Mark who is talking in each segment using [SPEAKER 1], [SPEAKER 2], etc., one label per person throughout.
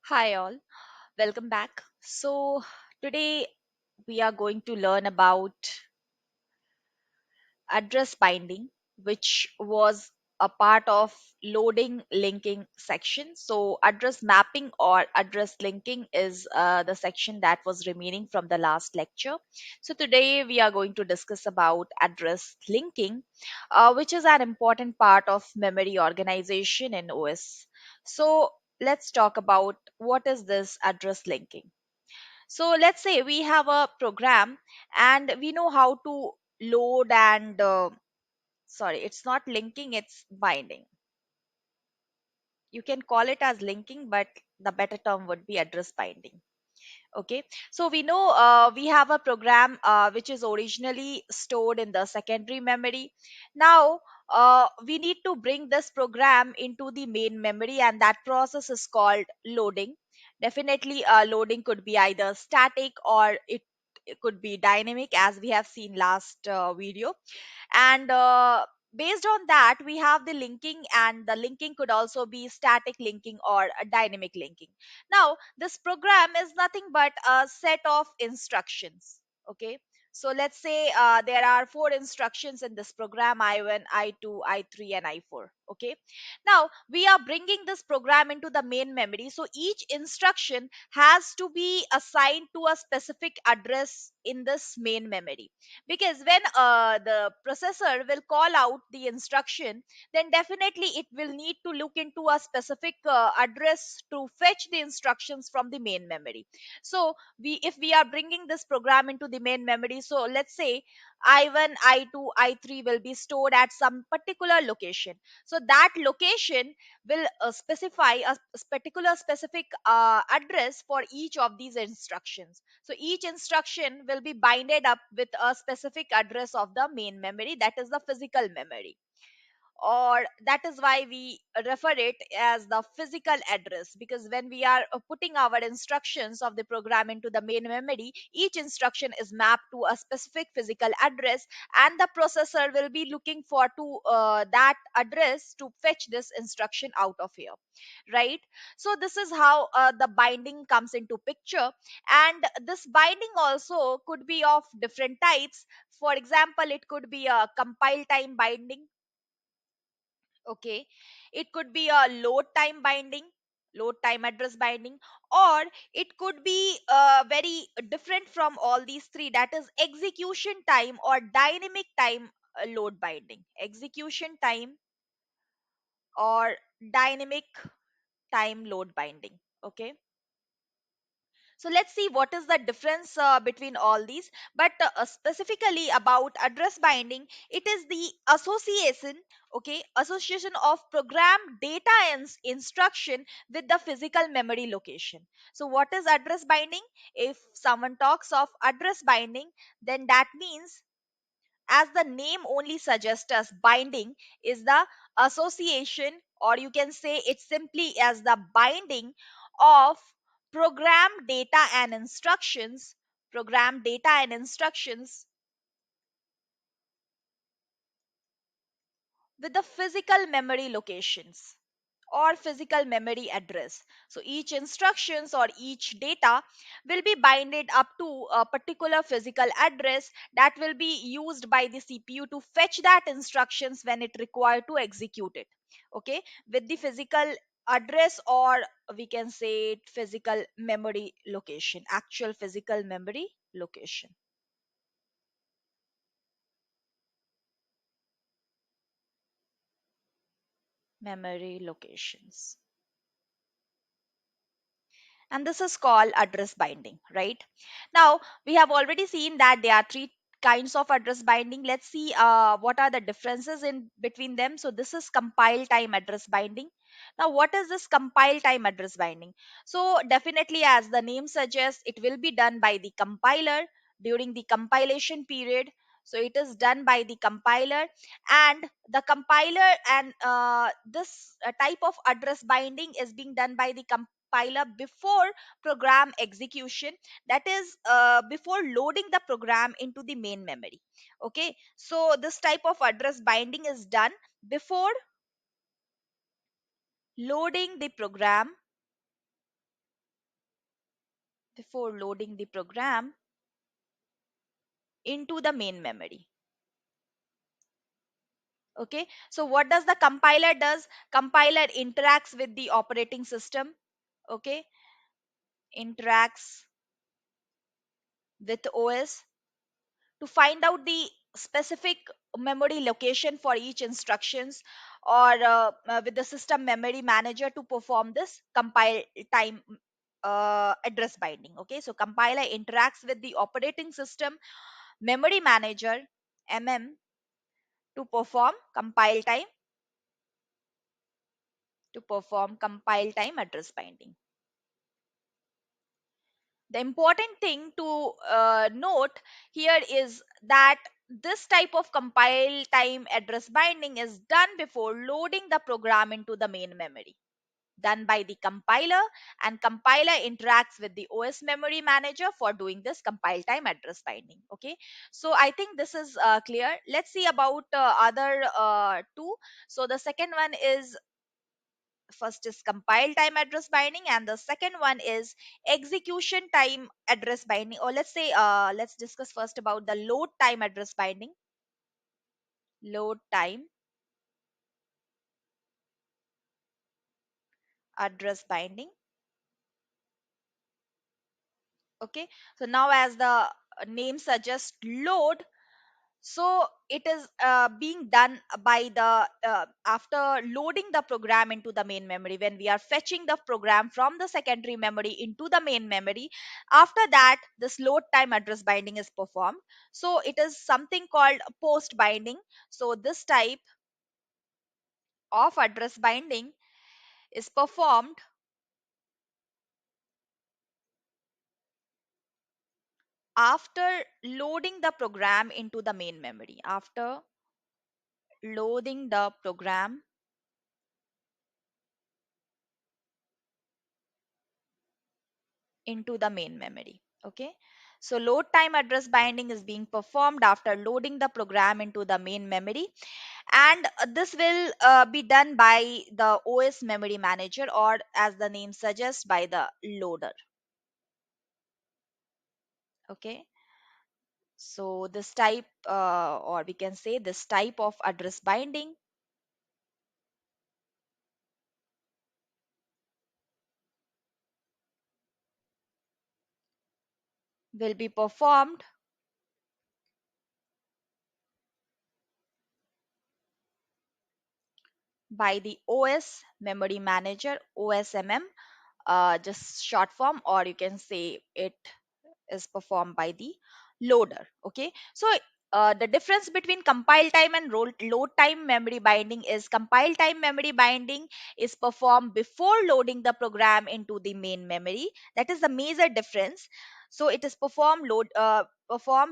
[SPEAKER 1] Hi, all. Welcome back. Today we are going to learn about address binding, which was a part of loading linking section. So, address mapping or address linking is the section that was remaining from the last lecture. So, today we are going to discuss about address linking, which is an important part of memory organization in OS. So, let's talk about what is this address linking. So let's say we have a program and we know how to load and sorry, it's not linking, it's binding. You can call it as linking, but the better term would be address binding. Okay, so we know we have a program which is originally stored in the secondary memory. Now we need to bring this program into the main memory, and that process is called loading. Definitely loading could be either static or it could be dynamic, as we have seen last video. And based on that, we have the linking, and the linking could also be static linking or a dynamic linking. Now this program is nothing but a set of instructions. Okay, so let's say there are four instructions in this program: I1, I2, I3, and I4. Okay, now we are bringing this program into the main memory, so each instruction has to be assigned to a specific address in this main memory, because when the processor will call out the instruction, then definitely it will need to look into a specific address to fetch the instructions from the main memory. So we if we are bringing this program into the main memory, so let's say I1, I2, I3 will be stored at some particular location. So that location will specify a particular specific address for each of these instructions. So each instruction will be binded up with a specific address of the main memory, that is the physical memory, or that is why we refer it as the physical address, because when we are putting our instructions of the program into the main memory, each instruction is mapped to a specific physical address, and the processor will be looking for to that address to fetch this instruction out of here, right? So this is how the binding comes into picture. And this binding also could be of different types. For example, it could be a compile time binding. Okay, it could be a load time binding, load time address binding, or it could be very different from all these three, that is execution time or dynamic time load binding, execution time or dynamic time load binding. Okay, so let's see what is the difference between all these. But specifically about address binding, it is the association, okay, association of program data and instruction with the physical memory location. So what is address binding? If someone talks of address binding, then that means, as the name only suggests us, binding is the association, or you can say it simply as the binding of program data and instructions, program data and instructions with the physical memory locations or physical memory address. So each instructions or each data will be binded up to a particular physical address that will be used by the CPU to fetch that instructions when it required to execute it. Okay, with the physical address, or we can say it physical memory location, actual physical memory location. Memory locations. And this is called address binding, right? Now we have already seen that there are three kinds of address binding. Let's see what are the differences in between them. So this is compile time address binding. Now what is this compile time address binding? So definitely, as the name suggests, it will be done by the compiler during the compilation period. So it is done by the compiler, and the compiler, and this type of address binding is being done by the compiler before program execution, that is before loading the program into the main memory. Okay, so this type of address binding is done before loading the program before loading the program into the main memory. Okay, so what does the compiler does? Compiler interacts with the operating system. Okay, interacts with OS to find out the specific memory location for each instructions, or with the system memory manager to perform this compile time address binding. Okay, so compiler interacts with the operating system memory manager, to perform compile time address binding. The important thing to note here is that this type of compile time address binding is done before loading the program into the main memory, done by the compiler, and compiler interacts with the OS memory manager for doing this compile time address binding. Okay, so I think this is clear. Let's see about other two. So the second one is, first is compile time address binding, and the second one is execution time address binding. Or let's say, let's discuss first about the load time address binding. Load time address binding. Okay, so now as the name suggests, load, so it is being done by the after loading the program into the main memory. When we are fetching the program from the secondary memory into the main memory, after that this load time address binding is performed. So it is something called post binding. So this type of address binding is performed after loading the program into the main memory. After loading the program into the main memory. Okay, so load time address binding is being performed after loading the program into the main memory, and this will be done by the OS memory manager, or as the name suggests, by the loader. Okay, so this type, or we can say this type of address binding will be performed by the OS memory manager, OSMM, just short form, or you can say it is performed by the loader. Okay, so the difference between compile time and load time memory binding is, compile time memory binding is performed before loading the program into the main memory. That is the major difference. So it is performed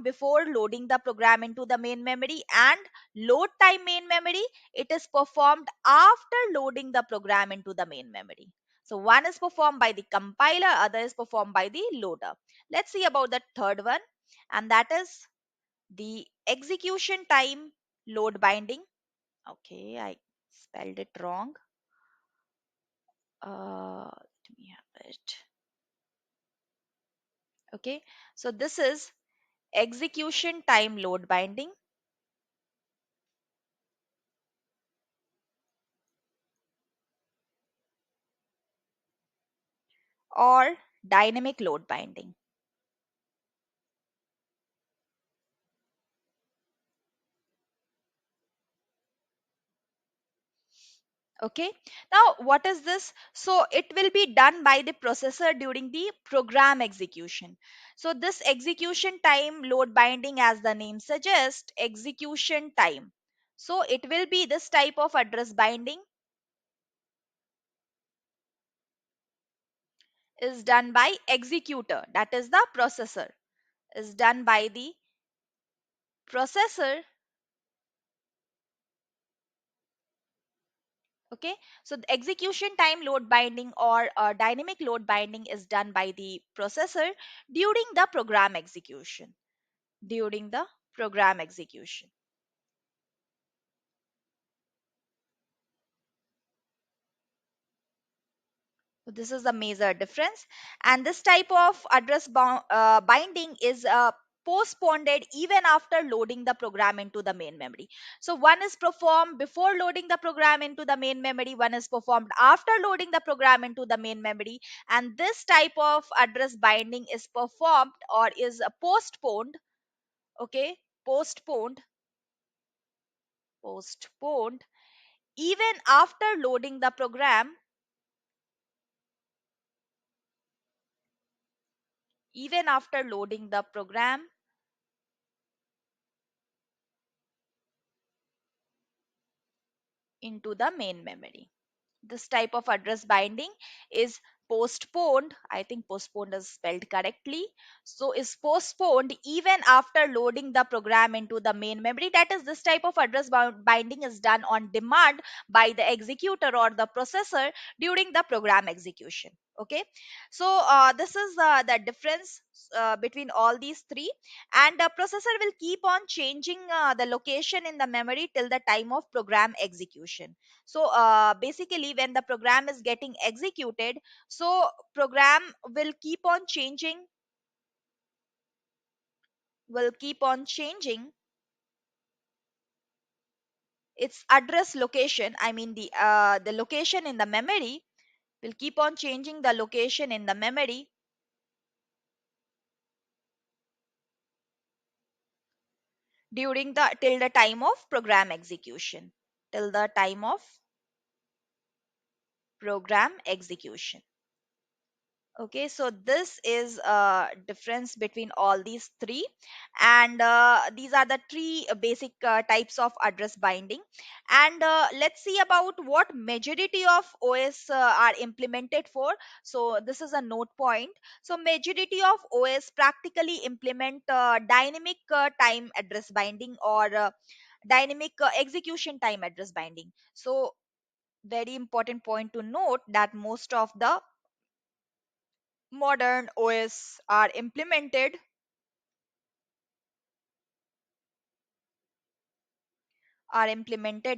[SPEAKER 1] before loading the program into the main memory, and load time main memory, it is performed after loading the program into the main memory. So one is performed by the compiler, other is performed by the loader. Let's see about the third one, and that is the execution time load binding. Okay, I spelled it wrong. Let me have it. Okay, so this is execution time load binding, or dynamic load binding. Okay, now what is this? So it will be done by the processor during the program execution. So this execution time load binding, as the name suggests, execution time, so it will be this type of address binding is done by executor, that is the processor, is done by the processor. Okay, so the execution time load binding, or dynamic load binding, is done by the processor during the program execution, during the program execution. This is the major difference. And this type of binding is postponed even after loading the program into the main memory. So one is performed before loading the program into the main memory, one is performed after loading the program into the main memory. And this type of address binding is performed or is postponed. Okay, postponed, postponed even after loading the program, even after loading the program into the main memory. This type of address binding is postponed. I think postponed is spelled correctly. So is postponed even after loading the program into the main memory. That is, this type of binding is done on demand by the executor or the processor during the program execution. Okay, so this is the difference between all these three. And the processor will keep on changing the location in the memory till the time of program execution. So basically when the program is getting executed, so program will keep on changing its address location. I mean the location in the memory will keep on changing the location in the memory during the till the time of program execution, till the time of program execution. Okay, so this is a difference between all these three, and these are the three basic types of address binding. And let's see about what majority of OS are implemented for. So this is a note point. So majority of OS practically implement dynamic time address binding or dynamic execution time address binding. So very important point to note that most of the modern OS are implemented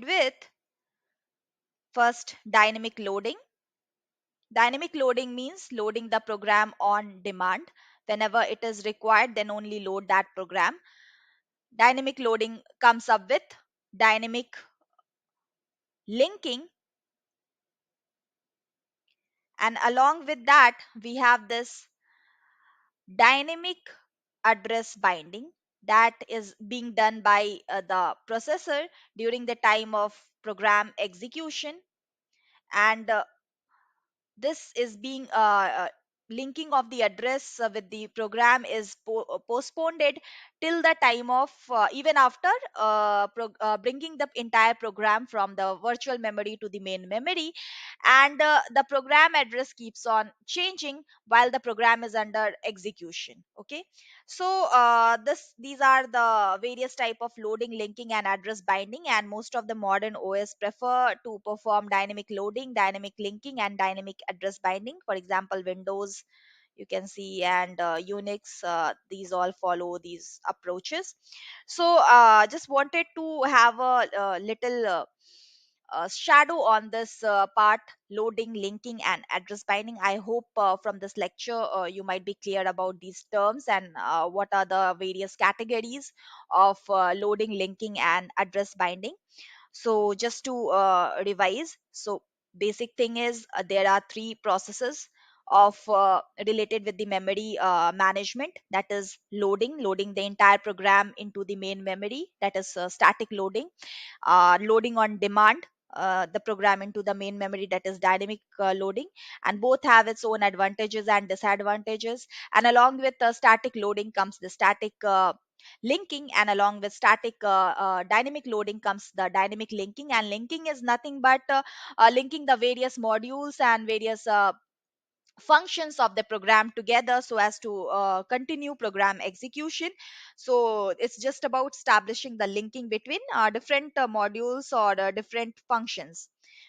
[SPEAKER 1] with first dynamic loading. Dynamic loading means loading the program on demand. Whenever it is required, then only load that program. Dynamic loading comes up with dynamic linking, and along with that we have this dynamic address binding that is being done by the processor during the time of program execution. And this is being linking of the address with the program is postponed till the time of even after bringing the entire program from the virtual memory to the main memory. And the program address keeps on changing while the program is under execution. Okay, so these are the various type of loading, linking and address binding, and most of the modern OS prefer to perform dynamic loading, dynamic linking and dynamic address binding. For example, Windows, you can see, and Unix, these all follow these approaches. So just wanted to have a, little shadow on this part, loading, linking and address binding. I hope from this lecture you might be clear about these terms and what are the various categories of loading, linking and address binding. So just to revise, so basic thing is there are three processes of related with the memory management. That is loading the entire program into the main memory, that is static loading. Loading on demand the program into the main memory, that is dynamic loading. And both have its own advantages and disadvantages. And along with static loading comes the static linking, and along with static dynamic loading comes the dynamic linking. And linking is nothing but linking the various modules and various functions of the program together so as to continue program execution. So it's just about establishing the linking between different modules or different functions.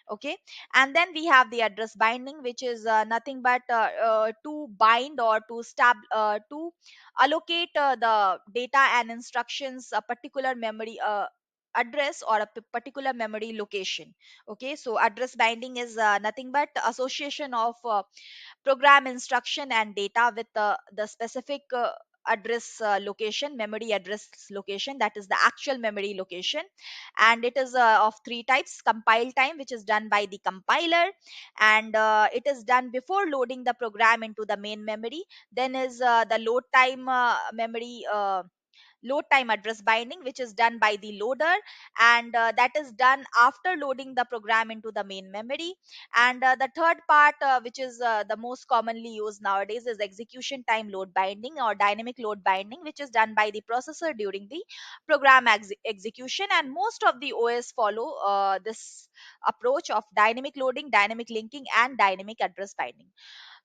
[SPEAKER 1] Okay, and then we have the address binding, which is nothing but to bind or to allocate the data and instructions a particular memory address or a particular memory location. Okay, so address binding is nothing but association of program instruction and data with the specific address location, memory address location, that is the actual memory location. And it is of three types: compile time, which is done by the compiler, and it is done before loading the program into the main memory. Then is the load time address binding, which is done by the loader, and that is done after loading the program into the main memory. And the third part, which is the most commonly used nowadays, is execution time load binding or dynamic load binding, which is done by the processor during the program execution. And most of the OS follow this approach of dynamic loading, dynamic linking, and dynamic address binding.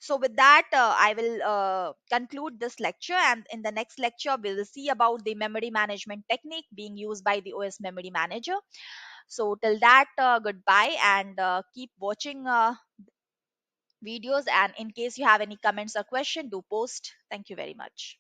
[SPEAKER 1] So, with that, I will conclude this lecture. And in the next lecture, we will see about the memory management technique being used by the OS Memory Manager. So, till that, goodbye, and keep watching videos. And in case you have any comments or question, do post. Thank you very much.